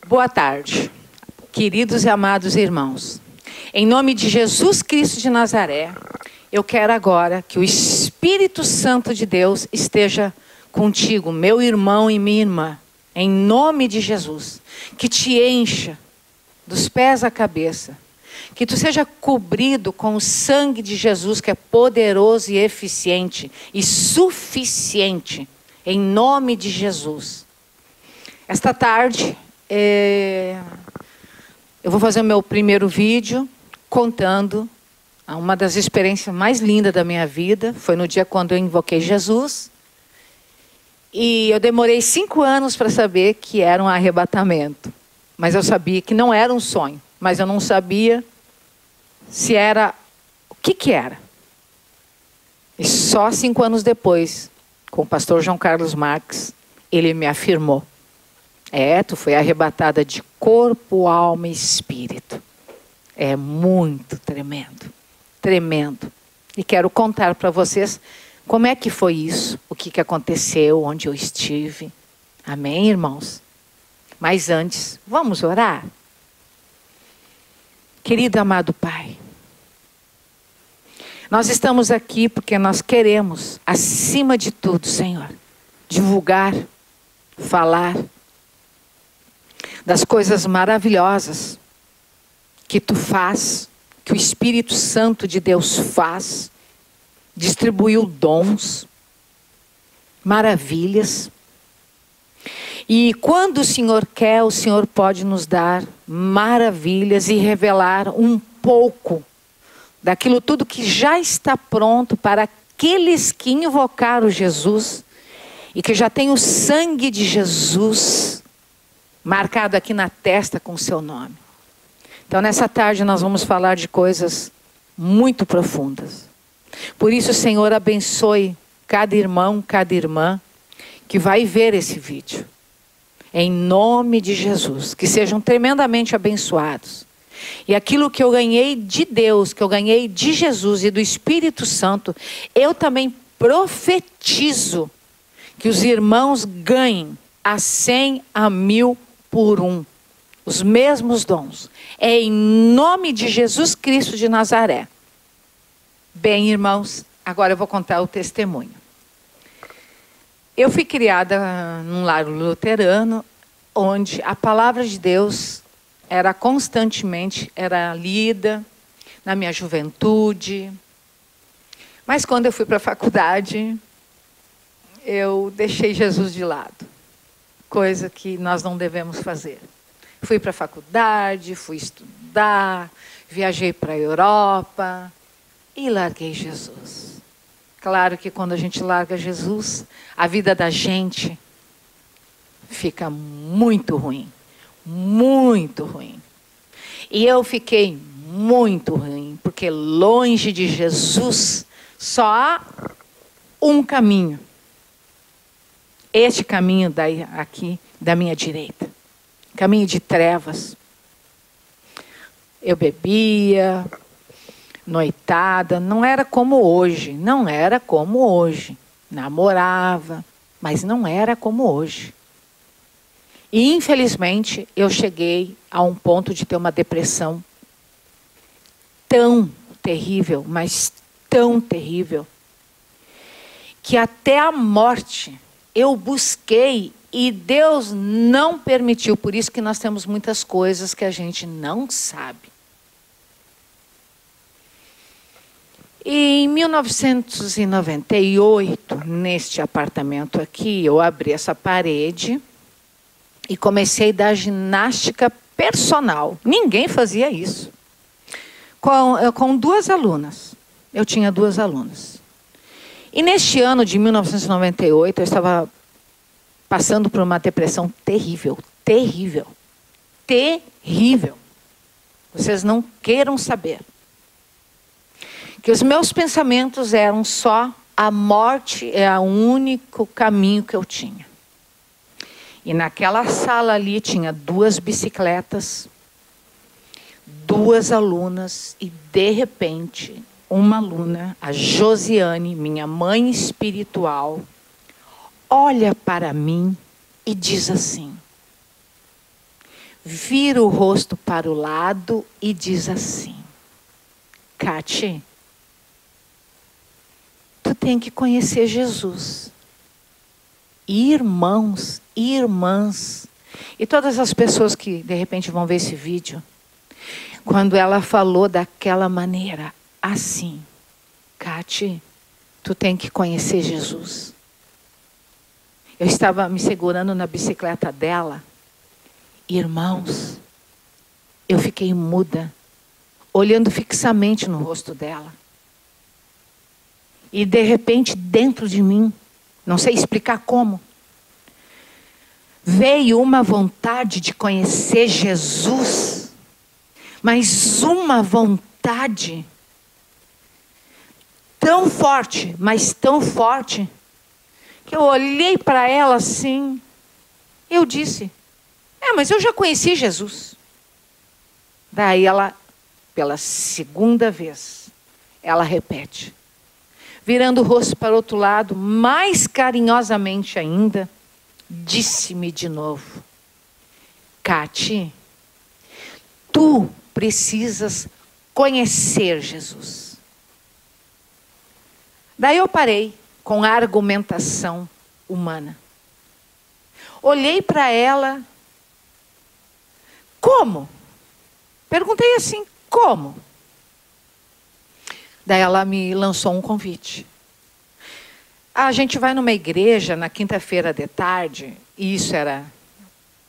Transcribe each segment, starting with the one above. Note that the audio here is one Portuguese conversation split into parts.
Boa tarde, queridos e amados irmãos. Em nome de Jesus Cristo de Nazaré, eu quero agora que o Espírito Santo de Deus esteja contigo, meu irmão e minha irmã. Em nome de Jesus, que te encha dos pés à cabeça. Que tu seja cobrido com o sangue de Jesus, que é poderoso e eficiente e suficiente. Em nome de Jesus. Esta tarde, eu vou fazer o meu primeiro vídeo contando uma das experiências mais lindas da minha vida. Foi no dia quando eu invoquei Jesus. E eu demorei 5 anos para saber que era um arrebatamento. Mas eu sabia que não era um sonho. Mas eu não sabia se era... o que era. E só 5 anos depois, com o pastor João Carlos Marques, ele me afirmou. Tu foi arrebatada de corpo, alma e espírito. É muito tremendo. Tremendo. E quero contar para vocês como é que foi isso, o que aconteceu, onde eu estive. Amém, irmãos? Mas antes, vamos orar? Querido amado Pai, nós estamos aqui porque nós queremos, acima de tudo, Senhor, divulgar, falar das coisas maravilhosas que Tu faz, que o Espírito Santo de Deus faz, distribuiu dons, maravilhas. E quando o Senhor quer, o Senhor pode nos dar maravilhas e revelar um pouco daquilo tudo que já está pronto para aqueles que invocaram Jesus e que já tem o sangue de Jesus marcado aqui na testa com o seu nome. Então, nessa tarde, nós vamos falar de coisas muito profundas. Por isso, Senhor, abençoe cada irmão, cada irmã que vai ver esse vídeo. Em nome de Jesus, que sejam tremendamente abençoados. E aquilo que eu ganhei de Deus, que eu ganhei de Jesus e do Espírito Santo, eu também profetizo que os irmãos ganhem a 100, a 1000 por 1. Os mesmos dons. É em nome de Jesus Cristo de Nazaré. Bem, irmãos, agora eu vou contar o testemunho. Eu fui criada num lar luterano, onde a palavra de Deus era constantemente lida na minha juventude. Mas quando eu fui para a faculdade, eu deixei Jesus de lado. Coisa que nós não devemos fazer. Fui para a faculdade, fui estudar, viajei para a Europa e larguei Jesus. Claro que quando a gente larga Jesus, a vida da gente fica muito ruim. Muito ruim. E eu fiquei muito ruim, porque longe de Jesus só há um caminho. Este caminho aqui da minha direita. Caminho de trevas. Eu bebia, noitada, não era como hoje. Não era como hoje. Namorava, mas não era como hoje. E infelizmente eu cheguei a um ponto de ter uma depressão tão terrível, mas tão terrível, que até a morte eu busquei e Deus não permitiu. Por isso que nós temos muitas coisas que a gente não sabe. E em 1998, neste apartamento aqui, eu abri essa parede e comecei a dar ginástica personal. Ninguém fazia isso. Com 2 alunas. Eu tinha 2 alunas. E neste ano de 1998, eu estava passando por uma depressão terrível. Terrível. Terrível. Vocês não queiram saber. Que os meus pensamentos eram só a morte é o único caminho que eu tinha. E naquela sala ali tinha 2 bicicletas, 2 alunas e de repente uma aluna, a Josiane, minha mãe espiritual, olha para mim e diz assim: vira o rosto para o lado e diz assim: Cate, tu tem que conhecer Jesus. Irmãos, irmãs, e todas as pessoas que de repente vão ver esse vídeo, quando ela falou daquela maneira, assim: Cate, tu tem que conhecer Jesus. Eu estava me segurando na bicicleta dela. Irmãos, eu fiquei muda, olhando fixamente no rosto dela. E de repente, dentro de mim, não sei explicar como, veio uma vontade de conhecer Jesus, mas uma vontade tão forte, mas tão forte, que eu olhei para ela assim, eu disse: mas eu já conheci Jesus. Daí ela, pela segunda vez, ela repete, virando o rosto para o outro lado, mais carinhosamente ainda, disse-me de novo: Cate, tu precisas conhecer Jesus. Daí eu parei com a argumentação humana. Olhei para ela. Como? Perguntei assim: como? Daí ela me lançou um convite. A gente vai numa igreja na quinta-feira de tarde, e isso era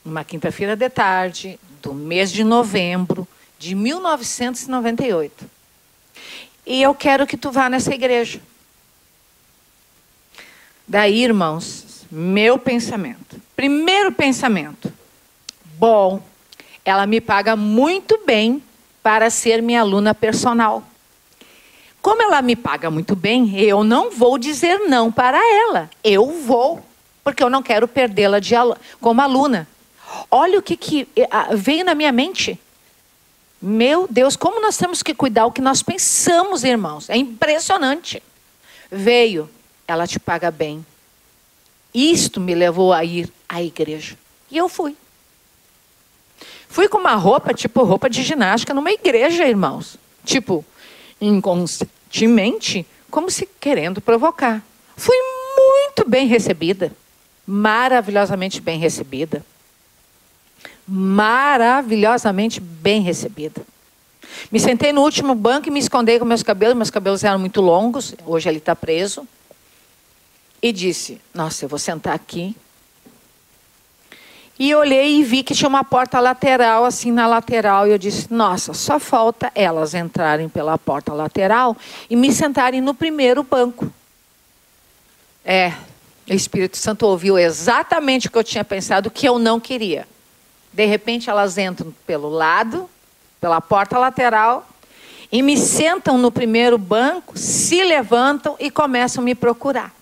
uma quinta-feira de tarde, do mês de novembro de 1998. E eu quero que tu vá nessa igreja. Daí, irmãos, meu pensamento. Primeiro pensamento: bom, ela me paga muito bem para ser minha aluna personal. Como ela me paga muito bem, eu não vou dizer não para ela. Eu vou, porque eu não quero perdê-la como aluna. Olha o que veio na minha mente. Meu Deus, como nós temos que cuidar o que nós pensamos, irmãos. É impressionante. Veio, ela te paga bem. Isto me levou a ir à igreja. E eu fui. Fui com uma roupa, tipo roupa de ginástica, numa igreja, irmãos. Tipo, inconscientemente, como se querendo provocar. Fui muito bem recebida. Maravilhosamente bem recebida. Maravilhosamente bem recebida. Me sentei no último banco e me escondi com meus cabelos eram muito longos, hoje ele está preso. E disse: nossa, eu vou sentar aqui. E olhei e vi que tinha uma porta lateral, assim na lateral. E eu disse: nossa, só falta elas entrarem pela porta lateral e me sentarem no primeiro banco. O Espírito Santo ouviu exatamente o que eu tinha pensado, que eu não queria. De repente elas entram pelo lado, pela porta lateral, e me sentam no primeiro banco, se levantam e começam a me procurar.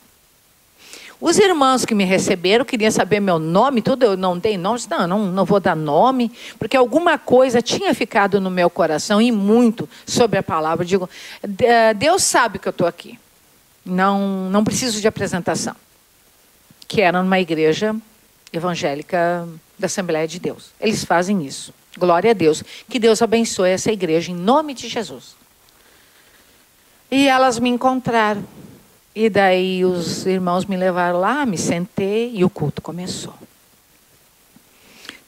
Os irmãos que me receberam queriam saber meu nome, tudo. Eu não dei nome, disse: não vou dar nome, porque alguma coisa tinha ficado no meu coração, e muito, sobre a palavra. Eu digo: Deus sabe que eu estou aqui. Não preciso de apresentação. Que era numa igreja evangélica da Assembleia de Deus. Eles fazem isso. Glória a Deus. Que Deus abençoe essa igreja em nome de Jesus. E elas me encontraram. E daí os irmãos me levaram lá, me sentei e o culto começou.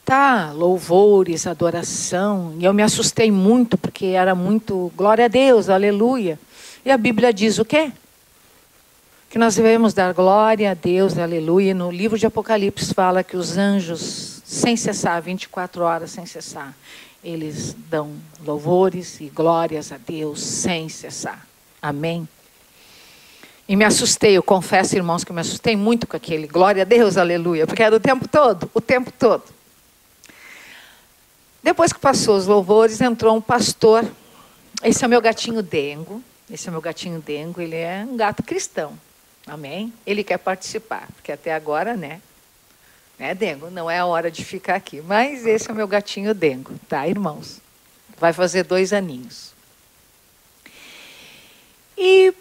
Tá, louvores, adoração. E eu me assustei muito, porque era muito glória a Deus, aleluia. E a Bíblia diz o quê? Que nós devemos dar glória a Deus, aleluia. No livro de Apocalipse fala que os anjos, sem cessar, 24 horas sem cessar, eles dão louvores e glórias a Deus sem cessar. Amém? E me assustei, eu confesso, irmãos, que me assustei muito com aquele glória a Deus, aleluia, porque era o tempo todo, o tempo todo. Depois que passou os louvores, entrou um pastor. Esse é o meu gatinho Dengo. Ele é um gato cristão. Amém? Ele quer participar, porque até agora, né, Dengo? Não é a hora de ficar aqui. Mas esse é o meu gatinho Dengo, tá, irmãos? Vai fazer 2 aninhos. E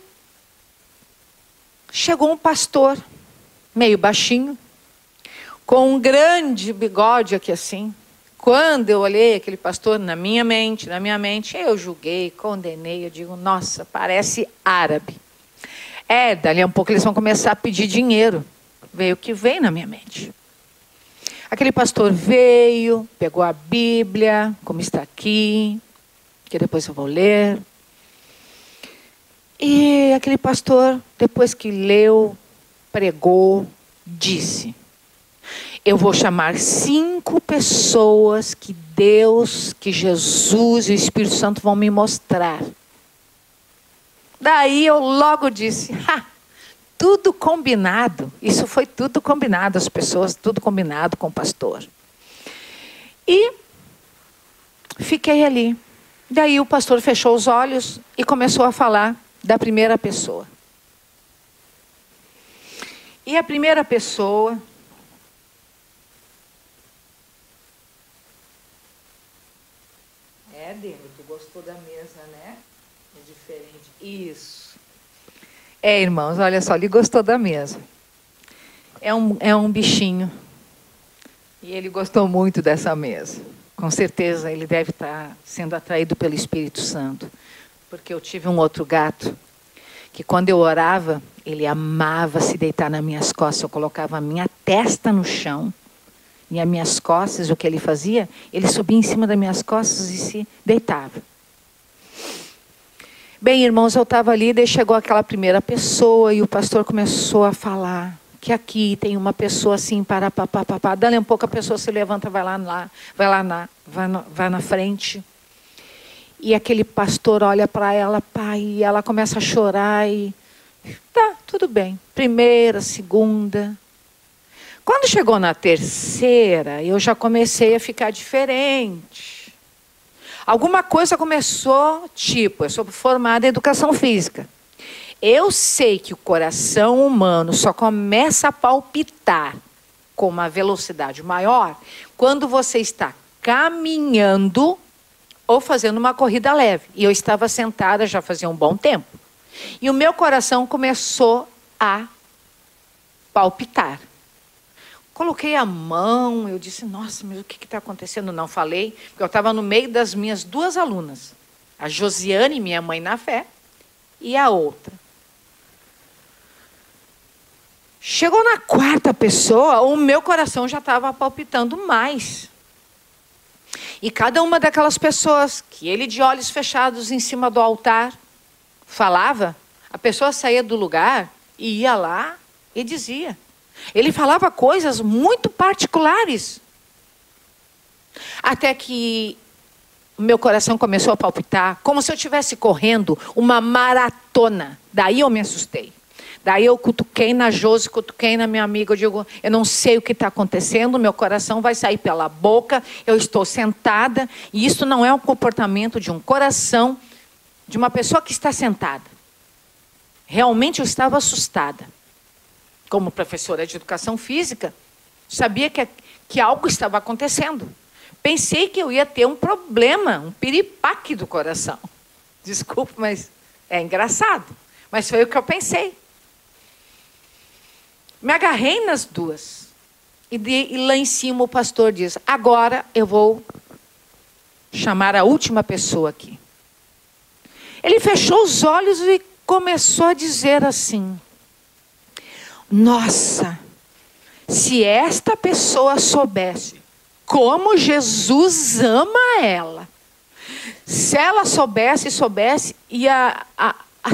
chegou um pastor, meio baixinho, com um grande bigode aqui assim, Quando eu olhei aquele pastor na minha mente, eu julguei, condenei, eu digo, nossa, parece árabe. Dali a um pouco eles vão começar a pedir dinheiro. Veio o que veio na minha mente. Aquele pastor veio, pegou a Bíblia, como está aqui, que depois eu vou ler. E aquele pastor, depois que leu, pregou, disse: eu vou chamar 5 pessoas que Deus, que Jesus e o Espírito Santo vão me mostrar. Daí eu logo disse, tudo combinado. Isso foi tudo combinado, as pessoas, tudo combinado com o pastor. E fiquei ali. Daí o pastor fechou os olhos e começou a falar da primeira pessoa. E a primeira pessoa... Dele, tu gostou da mesa, né? É diferente. Isso. Irmãos, olha só, ele gostou da mesa. É um bichinho. E ele gostou muito dessa mesa. Com certeza ele deve estar sendo atraído pelo Espírito Santo. Porque eu tive um outro gato, que quando eu orava, ele amava se deitar nas minhas costas. Eu colocava a minha testa no chão. E as minhas costas, o que ele fazia? Ele subia em cima das minhas costas e se deitava. Bem, irmãos, eu estava ali, daí chegou aquela primeira pessoa e o pastor começou a falar que aqui tem uma pessoa assim, papapá. Dali um pouco a pessoa se levanta, vai na frente. E aquele pastor olha para ela, pai, e ela começa a chorar e... Tá, tudo bem. Primeira, segunda... Quando chegou na terceira, eu já comecei a ficar diferente. Alguma coisa começou, tipo, eu sou formada em educação física. Eu sei que o coração humano só começa a palpitar com uma velocidade maior quando você está caminhando ou fazendo uma corrida leve. E eu estava sentada já fazia um bom tempo. E o meu coração começou a palpitar. Coloquei a mão, eu disse, nossa, mas o que está acontecendo? Não falei, porque eu estava no meio das minhas 2 alunas. A Josiane, minha mãe na fé, e a outra. Chegou na 4ª pessoa, o meu coração já estava palpitando mais. E cada uma daquelas pessoas que ele de olhos fechados em cima do altar falava, a pessoa saía do lugar e ia lá e dizia. Ele falava coisas muito particulares. Até que o meu coração começou a palpitar, como se eu estivesse correndo uma maratona. Daí eu me assustei. Daí eu cutuquei na Josi, cutuquei na minha amiga. Eu digo, eu não sei o que está acontecendo, meu coração vai sair pela boca, eu estou sentada. E isso não é um comportamento de um coração, de uma pessoa que está sentada. Realmente eu estava assustada. Como professora de educação física, sabia que algo estava acontecendo. Pensei que eu ia ter um problema, um piripaque do coração. Desculpe, mas é engraçado. Mas foi o que eu pensei. Me agarrei nas 2. E lá em cima o pastor diz, agora eu vou chamar a última pessoa aqui. Ele fechou os olhos e começou a dizer assim, nossa, se esta pessoa soubesse como Jesus ama ela, se ela soubesse, e a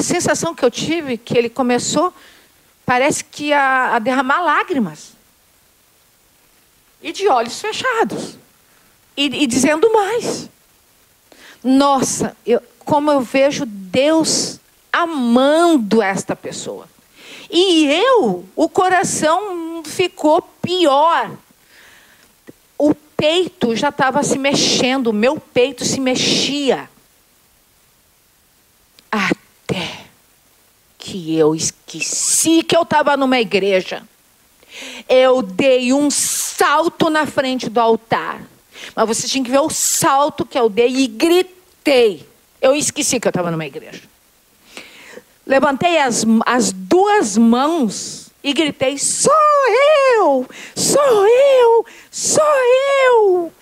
sensação que eu tive, que ele começou, parece que a derramar lágrimas, e de olhos fechados, e dizendo mais. Nossa, como eu vejo Deus amando esta pessoa. E o coração ficou pior. O peito já estava se mexendo, o meu peito se mexia. Até que eu esqueci que eu estava numa igreja. Eu dei um salto na frente do altar. Mas você tinha que ver o salto que eu dei e gritei. Eu esqueci que eu estava numa igreja. Levantei as 2 mãos e gritei, sou eu, sou eu, sou eu.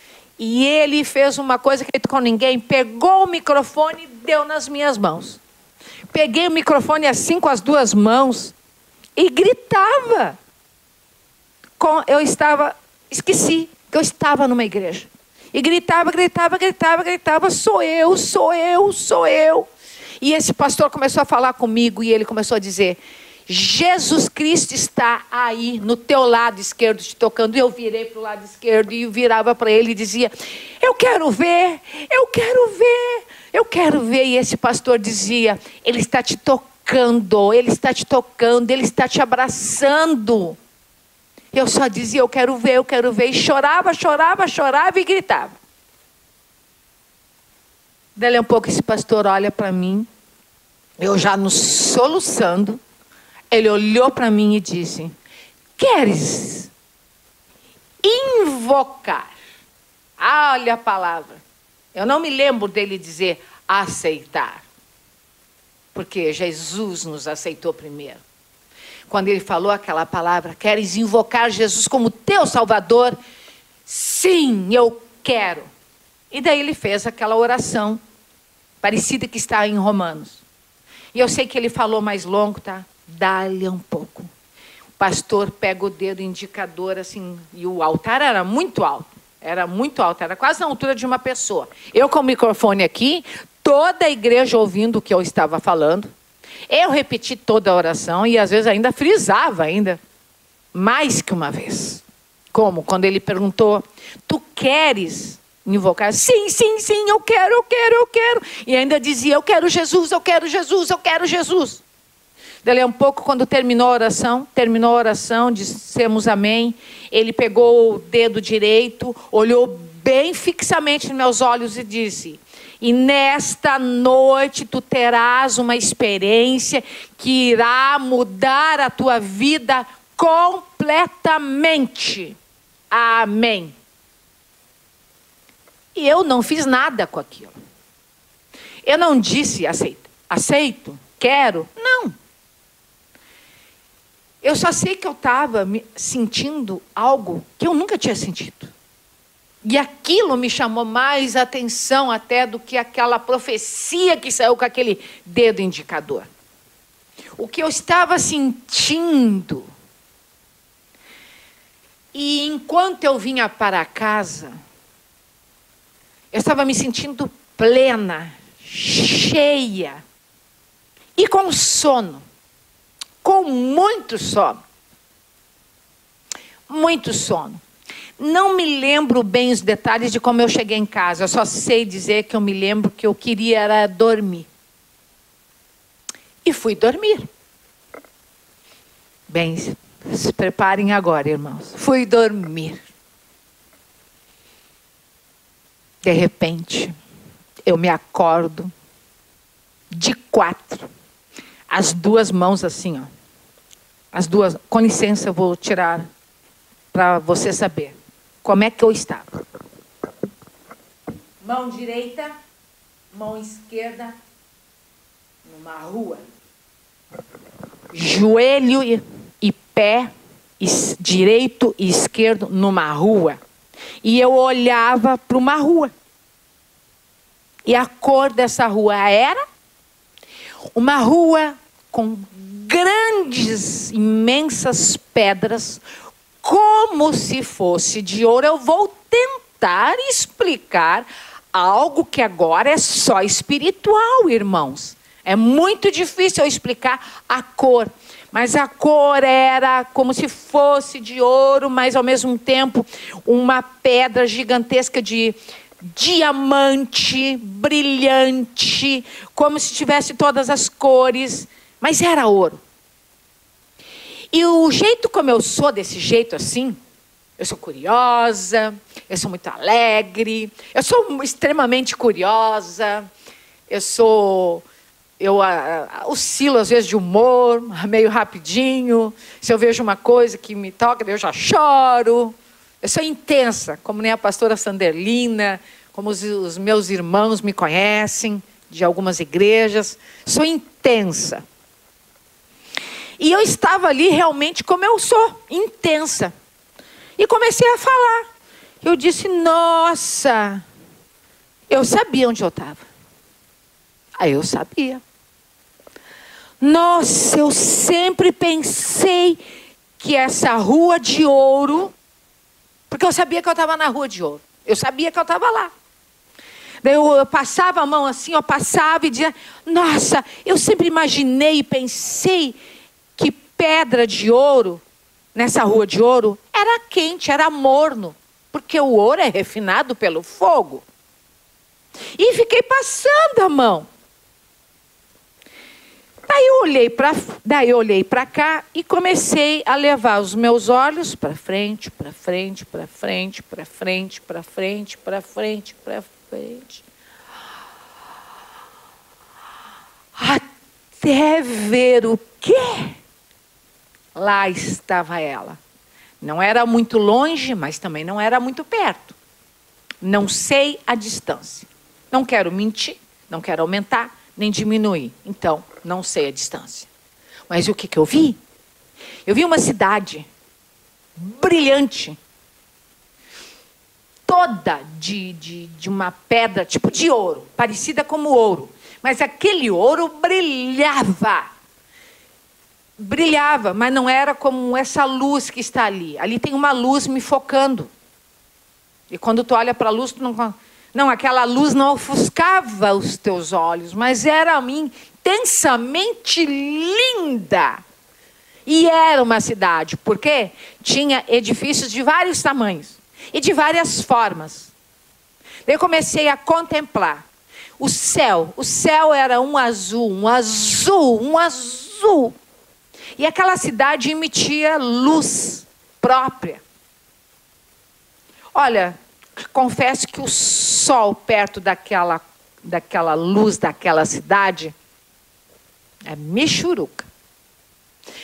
E ele fez uma coisa que com ninguém, pegou o microfone e deu nas minhas mãos. Peguei o microfone assim com as duas mãos e gritava. Esqueci que eu estava numa igreja. E gritava, sou eu. E esse pastor começou a falar comigo e ele começou a dizer, Jesus Cristo está aí no teu lado esquerdo te tocando. E eu virei para o lado esquerdo e virava para ele e dizia, eu quero ver. E esse pastor dizia, ele está te tocando, ele está te abraçando. Eu só dizia, eu quero ver. E chorava e gritava. Daí um pouco esse pastor olha para mim, eu já no soluçando. Ele olhou para mim e disse, queres invocar? Olha a palavra. Eu não me lembro dele dizer aceitar. Porque Jesus nos aceitou primeiro. Quando ele falou aquela palavra, queres invocar Jesus como teu Salvador? Sim, eu quero. E daí ele fez aquela oração, parecida que está em Romanos. E eu sei que ele falou mais longo, tá? Dá-lhe um pouco. O pastor pega o dedo indicador assim, e o altar era muito alto. Era quase na altura de uma pessoa. Eu com o microfone aqui, toda a igreja ouvindo o que eu estava falando. Eu repeti toda a oração e às vezes ainda frisava mais que uma vez. Como? Quando ele perguntou, tu queres invocar? Sim, eu quero. E ainda dizia, eu quero Jesus. Daí um pouco, quando terminou a oração, dissemos amém. Ele pegou o dedo direito, olhou bem fixamente nos meus olhos e disse, e nesta noite tu terás uma experiência que irá mudar a tua vida completamente. Amém. E eu não fiz nada com aquilo. Eu não disse aceito, quero, não. Eu só sei que eu estava sentindo algo que eu nunca tinha sentido. E aquilo me chamou mais atenção até do que aquela profecia que saiu com aquele dedo indicador. O que eu estava sentindo. E enquanto eu vinha para casa, eu estava me sentindo plena, cheia e com sono. Com muito sono. Muito sono. Não me lembro bem os detalhes de como eu cheguei em casa. Eu só sei dizer que eu me lembro que eu queria era dormir. E fui dormir. Bem, se preparem agora, irmãos. Fui dormir. De repente, eu me acordo de 4. As duas mãos assim, ó. As duas, com licença, eu vou tirar para você saber como é que eu estava. Mão direita, mão esquerda, numa rua. Joelho e pé direito e esquerdo numa rua. E eu olhava para uma rua. E a cor dessa rua era uma rua com grandes, imensas pedras, como se fosse de ouro. Eu vou tentar explicar algo que agora é só espiritual, irmãos. É muito difícil eu explicar a cor. Mas a cor era como se fosse de ouro, mas ao mesmo tempo uma pedra gigantesca de diamante, brilhante, como se tivesse todas as cores, mas era ouro. E o jeito como eu sou, desse jeito assim, eu sou curiosa, eu sou muito alegre, eu sou extremamente curiosa, eu oscilo às vezes de humor, meio rapidinho. Se eu vejo uma coisa que me toca, eu já choro. Eu sou intensa, como nem a pastora Sanderlina, como os meus irmãos me conhecem, de algumas igrejas. Sou intensa. E eu estava ali realmente como eu sou, intensa. E comecei a falar. Eu disse, nossa, eu sabia onde eu estava. Aí eu sabia. Nossa, eu sempre pensei que essa rua de ouro, porque eu sabia que eu estava na rua de ouro. Eu sabia que eu estava lá. Daí eu passava a mão assim, eu passava e dizia, nossa, eu sempre imaginei e pensei que pedra de ouro, nessa rua de ouro, era quente, era morno. Porque o ouro é refinado pelo fogo. E fiquei passando a mão. Daí eu olhei para cá e comecei a levar os meus olhos para frente, para frente, para frente, para frente, para frente, para frente, para frente. Até ver o quê? Lá estava ela. Não era muito longe, mas também não era muito perto. Não sei a distância. Não quero mentir, não quero aumentar, nem diminuir. Então, não sei a distância. Mas o que eu vi? Eu vi uma cidade brilhante, toda de uma pedra, tipo de ouro, parecida como ouro. Mas aquele ouro brilhava. Brilhava, mas não era como essa luz que está ali. Ali tem uma luz me focando. E quando tu olha para a luz, tu não, aquela luz não ofuscava os teus olhos, mas era a mim intensamente linda. E era uma cidade, porque tinha edifícios de vários tamanhos e de várias formas. Daí eu comecei a contemplar o céu. O céu era um azul, um azul, um azul. E aquela cidade emitia luz própria. Olha, confesso que o sol perto daquela luz daquela cidade é michuruca.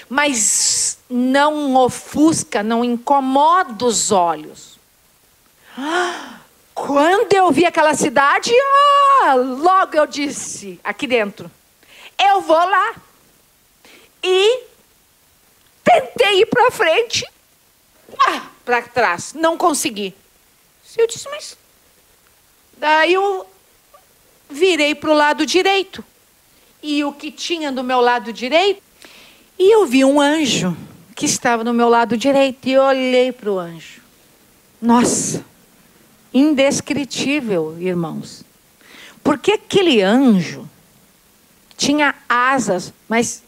Mas não ofusca, não incomoda os olhos. Quando eu vi aquela cidade, logo eu disse, aqui dentro, eu vou lá. E tentei ir para frente, para trás, não consegui. Eu disse, mas... Daí eu virei para o lado direito. E o que tinha do meu lado direito? E eu vi um anjo que estava no meu lado direito. E eu olhei para o anjo. Nossa, indescritível, irmãos. Porque aquele anjo tinha asas, mas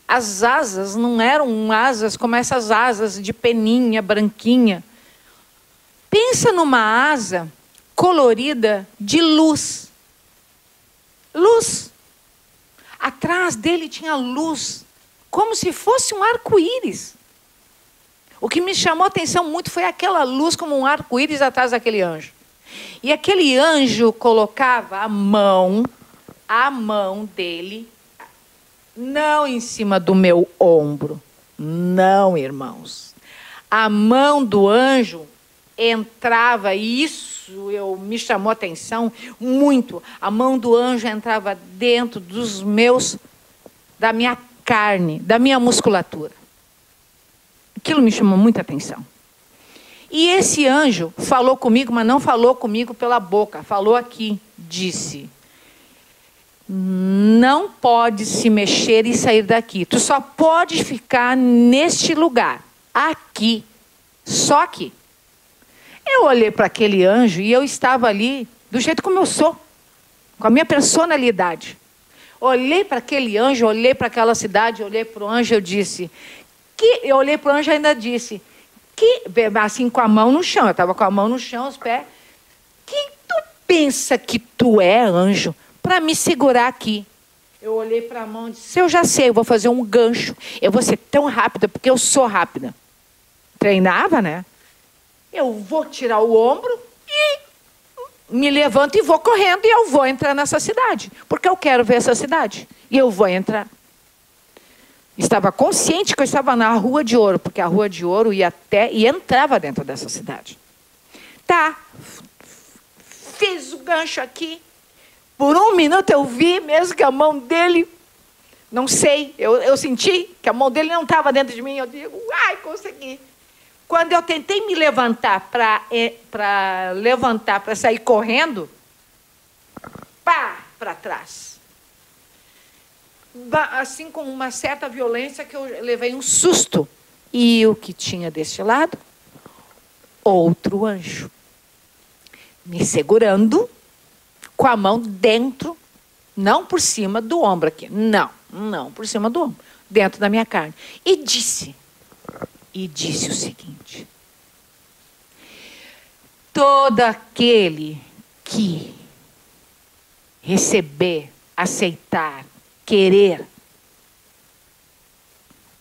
as asas não eram asas como essas asas de peninha, branquinha. Pensa numa asa colorida de luz. Luz. Atrás dele tinha luz, como se fosse um arco-íris. O que me chamou a atenção muito foi aquela luz como um arco-íris atrás daquele anjo. E aquele anjo colocava a mão dele, não em cima do meu ombro. Não, irmãos. A mão do anjo entrava, e isso me chamou a atenção muito. A mão do anjo entrava dentro da minha carne, da minha musculatura. Aquilo me chamou muita atenção. E esse anjo falou comigo, mas não falou comigo pela boca. Falou aqui, disse: não pode se mexer e sair daqui. Tu só pode ficar neste lugar, aqui, só aqui. Eu olhei para aquele anjo e eu estava ali do jeito como eu sou, com a minha personalidade. Olhei para aquele anjo, olhei para aquela cidade, olhei para o anjo, eu olhei para o anjo e ainda disse, assim com a mão no chão, eu estava com a mão no chão, os pés, quem tu pensa que tu é, anjo, para me segurar aqui? Eu olhei para a mão e disse, eu já sei, eu vou fazer um gancho, eu vou ser tão rápida, porque eu sou rápida. Treinava, né? Eu vou tirar o ombro e me levanto e vou correndo e eu vou entrar nessa cidade. Porque eu quero ver essa cidade. E eu vou entrar. Estava consciente que eu estava na Rua de Ouro, porque a Rua de Ouro ia até e entrava dentro dessa cidade. Tá. Fiz o gancho aqui. Por um minuto eu vi mesmo que a mão dele, não sei, eu senti que a mão dele não estava dentro de mim. Eu digo, ai, consegui. Quando eu tentei me levantar para sair correndo, pá, para trás. Assim, com uma certa violência, que eu levei um susto. E o que tinha deste lado? Outro anjo. Me segurando, com a mão dentro, não por cima do ombro aqui. Não por cima do ombro. Dentro da minha carne. E disse o seguinte: todo aquele que receber, aceitar, querer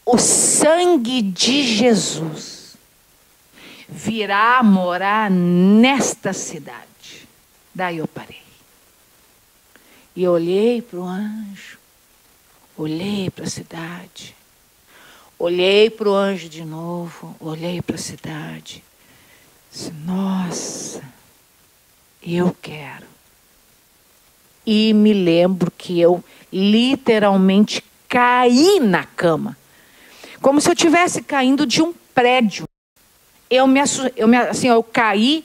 o sangue de Jesus, virá morar nesta cidade. Daí eu parei. E olhei para o anjo, olhei para a cidade, olhei para o anjo de novo, olhei para a cidade. Disse, nossa, eu quero. E me lembro que eu literalmente caí na cama. Como se eu estivesse caindo de um prédio. Eu caí.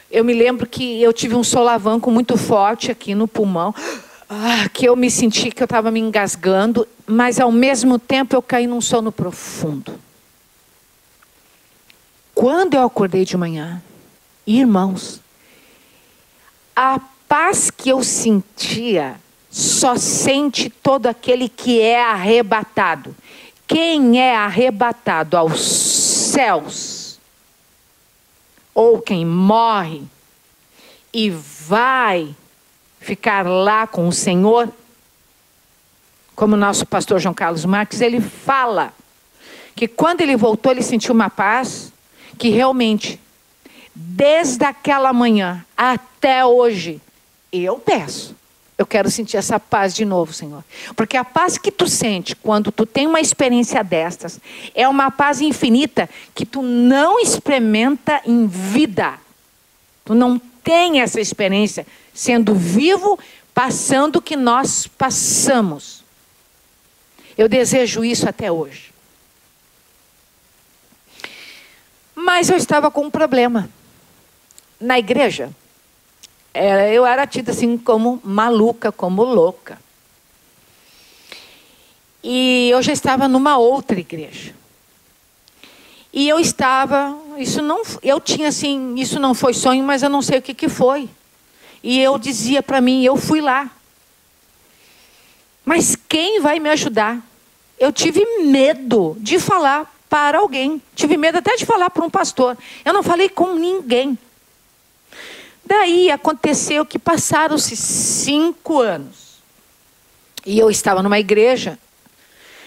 Eu me lembro que eu tive um solavanco muito forte aqui no pulmão. Que eu me senti que eu estava me engasgando. Mas, ao mesmo tempo, eu caí num sono profundo. Quando eu acordei de manhã, irmãos, a paz que eu sentia, só sente todo aquele que é arrebatado. Quem é arrebatado aos céus, ou quem morre e vai ficar lá com o Senhor, como o nosso pastor João Carlos Marques, ele fala que quando ele voltou, ele sentiu uma paz que realmente, desde aquela manhã até hoje, eu peço. Eu quero sentir essa paz de novo, Senhor. Porque a paz que tu sente quando tu tem uma experiência destas é uma paz infinita que tu não experimenta em vida. Tu não tem essa experiência sendo vivo, passando o que nós passamos. Eu desejo isso até hoje. Mas eu estava com um problema. Na igreja, eu era tida assim como maluca, como louca. E eu já estava numa outra igreja. E eu estava, isso não foi sonho, mas eu não sei o que foi. E eu dizia para mim, eu fui lá. Mas quem vai me ajudar? Eu tive medo de falar para alguém. Tive medo até de falar para um pastor. Eu não falei com ninguém. Daí aconteceu que passaram-se 5 anos. E eu estava numa igreja.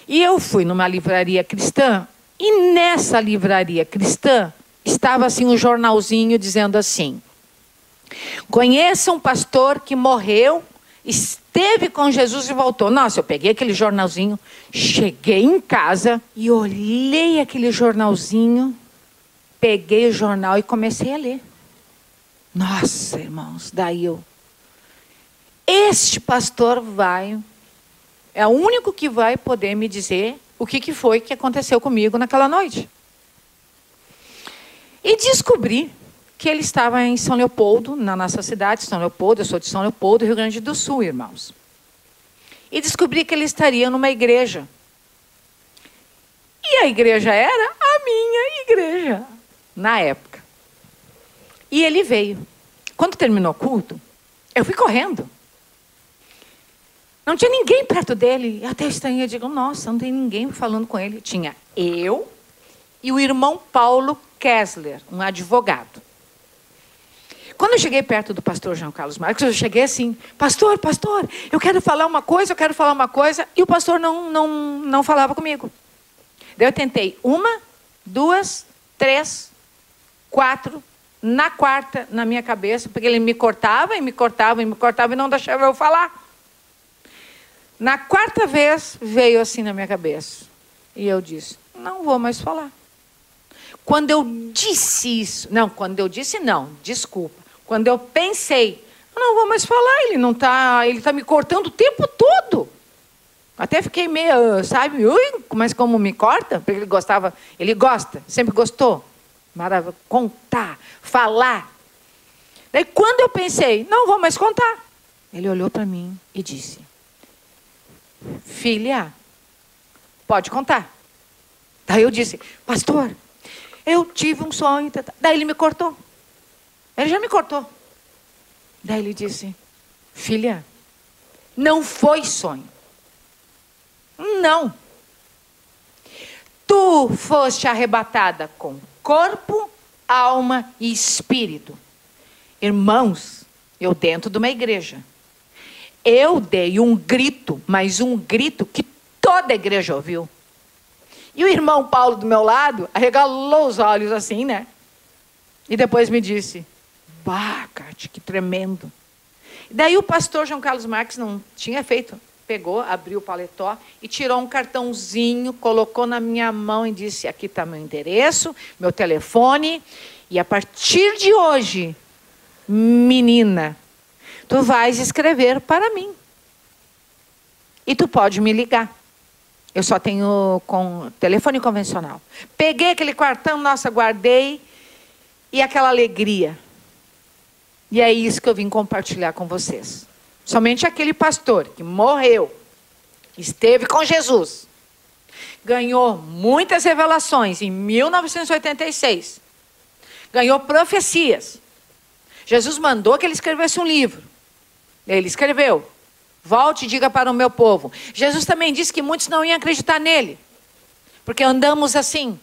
E eu fui numa livraria cristã. E nessa livraria cristã estava assim um jornalzinho dizendo assim: conheça um pastor que morreu, esteve com Jesus e voltou. Nossa, eu peguei aquele jornalzinho, cheguei em casa e olhei aquele jornalzinho, peguei o jornal e comecei a ler. Nossa, irmãos, daí este pastor é o único que vai poder me dizer o que foi que aconteceu comigo naquela noite. E descobri que ele estava em São Leopoldo, na nossa cidade, São Leopoldo, eu sou de São Leopoldo, Rio Grande do Sul, irmãos. E descobri que ele estaria numa igreja. E a igreja era a minha igreja, na época. E ele veio. Quando terminou o culto, eu fui correndo. Não tinha ninguém perto dele. Eu até estranhei, eu digo, nossa, não tem ninguém falando com ele. Tinha eu e o irmão Paulo Kessler, um advogado. Quando eu cheguei perto do pastor João Carlos Marques, eu cheguei assim, pastor, eu quero falar uma coisa, e o pastor não falava comigo. Daí eu tentei 1, 2, 3, 4, na quarta, na minha cabeça, porque ele me cortava e não deixava eu falar. Na quarta vez, veio assim na minha cabeça. E eu disse, não vou mais falar. Quando eu disse isso, desculpa. Quando eu pensei, não vou mais falar, ele tá me cortando o tempo todo. Até fiquei meio, sabe, mas como me corta? Porque ele gosta, sempre gostou. Maravilhoso. Contar, falar. Daí quando eu pensei, não vou mais contar, ele olhou para mim e disse: filha, pode contar. Daí eu disse: pastor, eu tive um sonho. Daí ele me cortou. Ele já me cortou. Daí ele disse: filha, não foi sonho. Não. Tu foste arrebatada com corpo, alma e espírito. Irmãos, eu dentro de uma igreja, eu dei um grito, mas um grito que toda a igreja ouviu. E o irmão Paulo do meu lado arregalou os olhos assim, né? E depois me disse: bah, Cátia, que tremendo. Daí o pastor João Carlos Marques não tinha feito, pegou, abriu o paletó e tirou um cartãozinho, colocou na minha mão e disse: aqui está meu endereço, meu telefone, e a partir de hoje, menina, tu vais escrever para mim. E tu pode me ligar. Eu só tenho com telefone convencional. Peguei aquele cartão, nossa, guardei, e aquela alegria. E é isso que eu vim compartilhar com vocês. Somente aquele pastor que morreu, esteve com Jesus, ganhou muitas revelações em 1986, ganhou profecias. Jesus mandou que ele escrevesse um livro. Ele escreveu: volte e diga para o meu povo. Jesus também disse que muitos não iam acreditar nele, porque andamos assim.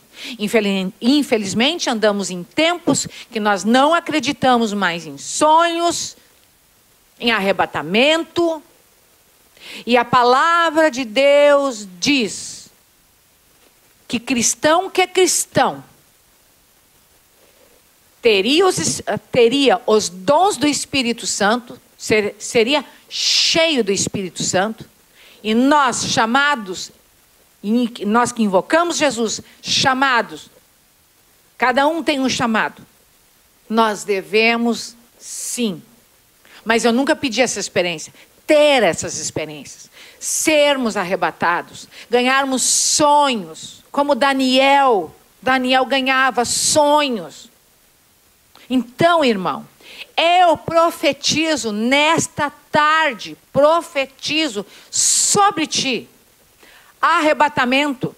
Infelizmente, andamos em tempos que nós não acreditamos mais em sonhos, em arrebatamento. E a palavra de Deus diz que cristão que é cristão teria os dons do Espírito Santo, seria cheio do Espírito Santo, e nós chamados, nós que invocamos Jesus, chamados, cada um tem um chamado, nós devemos sim, mas eu nunca pedi essa experiência, ter essas experiências, sermos arrebatados, ganharmos sonhos, como Daniel ganhava sonhos. Então, irmão, eu profetizo nesta tarde, profetizo sobre ti, arrebatamento.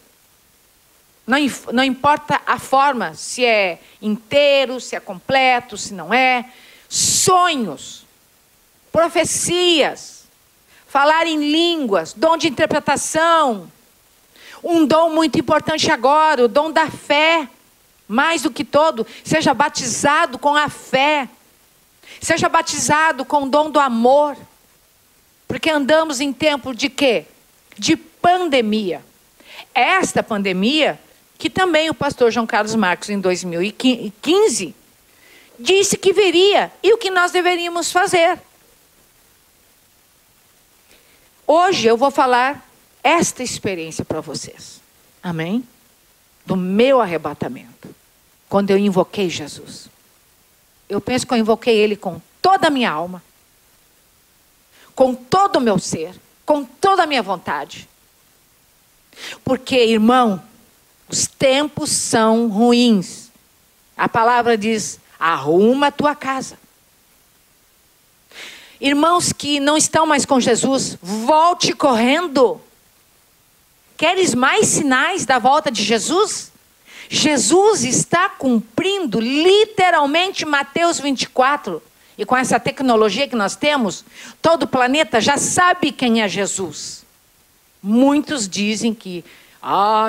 Não importa a forma, se é inteiro, se é completo, se não é. Sonhos, profecias, falar em línguas, dom de interpretação. Um dom muito importante agora, o dom da fé. Mais do que todo, seja batizado com a fé. Seja batizado com o dom do amor. Porque andamos em tempo de quê? De pandemia. Esta pandemia, que também o pastor João Carlos Marques, em 2015, disse que viria. E o que nós deveríamos fazer? Hoje eu vou falar esta experiência para vocês. Amém? Do meu arrebatamento. Quando eu invoquei Jesus. Eu penso que eu invoquei Ele com toda a minha alma. Com todo o meu ser. Com toda a minha vontade. Porque, irmão, os tempos são ruins. A palavra diz: arruma a tua casa. Irmãos que não estão mais com Jesus, volte correndo. Queres mais sinais da volta de Jesus? Jesus está cumprindo literalmente Mateus 24. E com essa tecnologia que nós temos, todo o planeta já sabe quem é Jesus. Muitos dizem que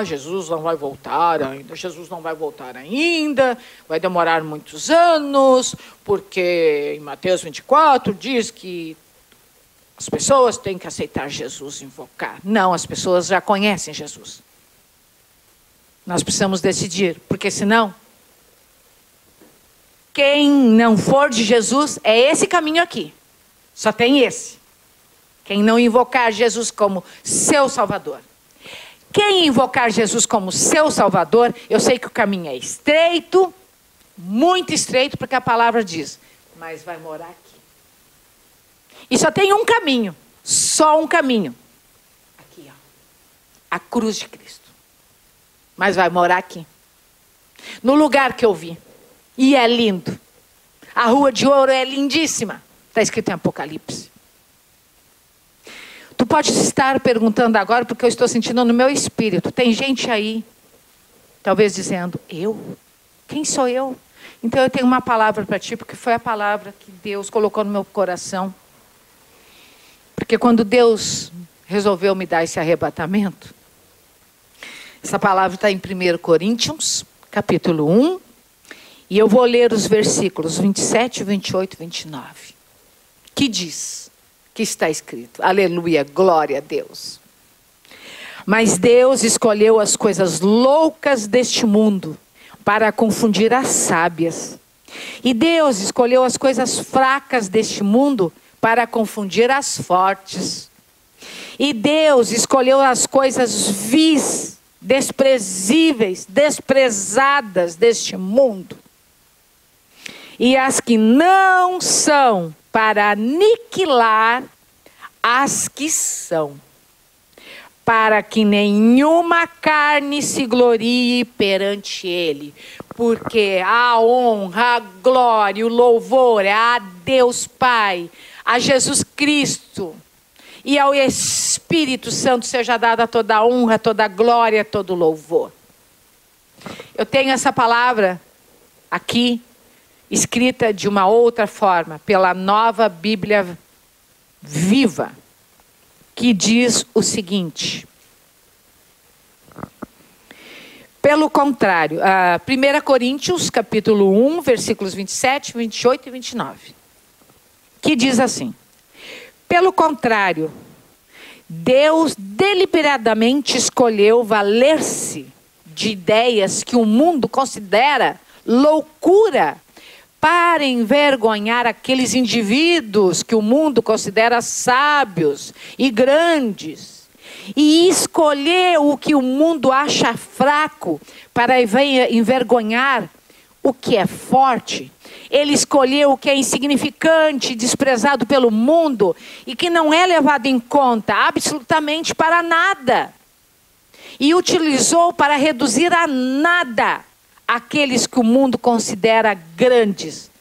Jesus não vai voltar ainda, Jesus não vai voltar ainda, vai demorar muitos anos, porque em Mateus 24 diz que as pessoas têm que aceitar Jesus e invocar. Não, as pessoas já conhecem Jesus. Nós precisamos decidir, porque senão, quem não for de Jesus, é esse caminho aqui. Só tem esse. Quem não invocar Jesus como seu Salvador. Quem invocar Jesus como seu Salvador, eu sei que o caminho é estreito, muito estreito, porque a palavra diz, mas vai morar aqui. E só tem um caminho, só um caminho. Aqui, ó, a cruz de Cristo. Mas vai morar aqui. no lugar que eu vi. E é lindo. A Rua de Ouro é lindíssima. Está escrito em Apocalipse. Tu pode estar perguntando agora, porque eu estou sentindo no meu espírito. Tem gente aí, talvez dizendo, eu? Quem sou eu? Então eu tenho uma palavra para ti, porque foi a palavra que Deus colocou no meu coração. Porque quando Deus resolveu me dar esse arrebatamento, essa palavra está em 1 Coríntios, capítulo 1, e eu vou ler os versículos 27, 28 e 29. Que diz, que está escrito, aleluia, glória a Deus. Mas Deus escolheu as coisas loucas deste mundo para confundir as sábias. E Deus escolheu as coisas fracas deste mundo para confundir as fortes. E Deus escolheu as coisas vis, desprezíveis, desprezadas deste mundo. E as que não são, para aniquilar as que são, para que nenhuma carne se glorie perante ele. Porque a honra, a glória, o louvor é a Deus Pai, a Jesus Cristo e ao Espírito Santo seja dada toda a honra, toda a glória, todo o louvor. Eu tenho essa palavra aqui, escrita de uma outra forma, pela Nova Bíblia Viva, que diz o seguinte. Pelo contrário, 1 Coríntios, capítulo 1, versículos 27, 28 e 29. Que diz assim. Pelo contrário, Deus deliberadamente escolheu valer-se de ideias que o mundo considera loucura para envergonhar aqueles indivíduos que o mundo considera sábios e grandes. E escolheu o que o mundo acha fraco para envergonhar o que é forte. Ele escolheu o que é insignificante, desprezado pelo mundo e que não é levado em conta absolutamente para nada. E utilizou para reduzir a nada aqueles que o mundo considera grandes,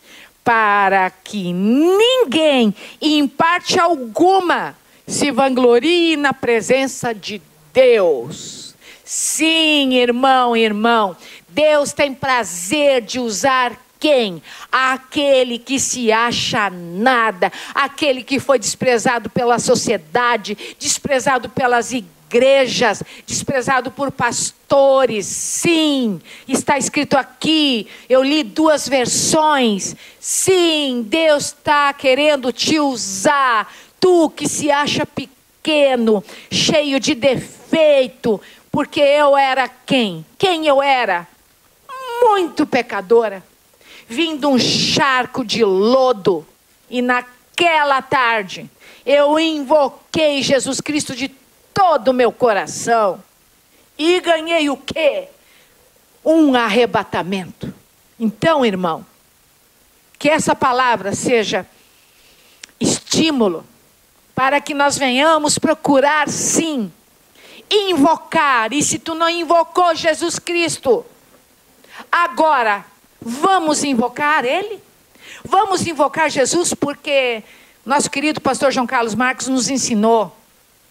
para que ninguém, em parte alguma, se vanglorie na presença de Deus. Sim, irmão, Deus tem prazer de usar quem? Aquele que se acha nada, aquele que foi desprezado pela sociedade, desprezado pelas igrejas, desprezado por pastores. Sim, está escrito aqui, eu li 2 versões. Sim, Deus está querendo te usar. Tu que se acha pequeno, cheio de defeito, porque eu era quem? Quem eu era? Muito pecadora. Vim de um charco de lodo. E naquela tarde, eu invoquei Jesus Cristo de todo o meu coração. E ganhei o quê? Um arrebatamento. Então, irmão, que essa palavra seja estímulo para que nós venhamos procurar, sim, invocar. E se tu não invocou Jesus Cristo, agora vamos invocar Ele? Vamos invocar Jesus, porque nosso querido pastor João Carlos Marques nos ensinou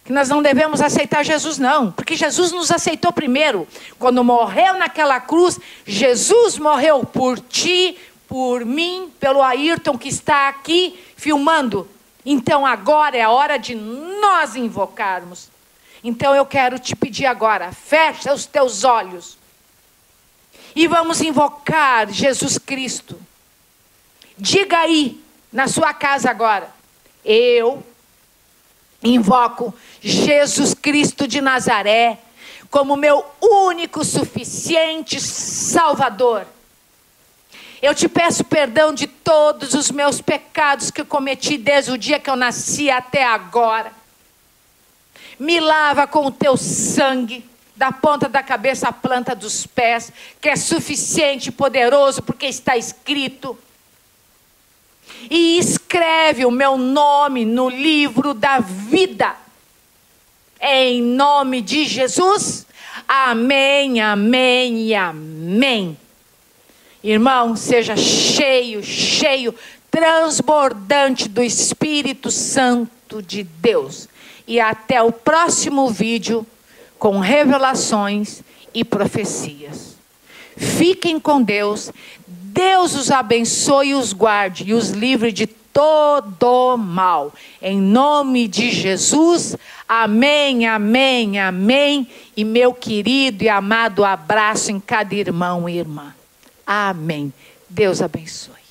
que nós não devemos aceitar Jesus não, porque Jesus nos aceitou primeiro. Quando morreu naquela cruz, Jesus morreu por ti, por mim, pelo Ayrton que está aqui filmando. Então agora é a hora de nós invocarmos. Então eu quero te pedir agora, fecha os teus olhos. E vamos invocar Jesus Cristo. Diga aí, na sua casa agora. Eu invoco Jesus Cristo de Nazaré como meu único, suficiente Salvador. Eu te peço perdão de todos os meus pecados que eu cometi desde o dia que eu nasci até agora. Me lava com o teu sangue, da ponta da cabeça à planta dos pés, que é suficiente e poderoso, porque está escrito. E escreve o meu nome no livro da vida. Em nome de Jesus. Amém, amém e amém. Irmão, seja cheio, transbordante do Espírito Santo de Deus. E até o próximo vídeo com revelações e profecias. Fiquem com Deus. Deus os abençoe e os guarde e os livre de todo mal. Em nome de Jesus. Amém, amém, amém. E meu querido e amado abraço em cada irmão e irmã. Amém. Deus abençoe.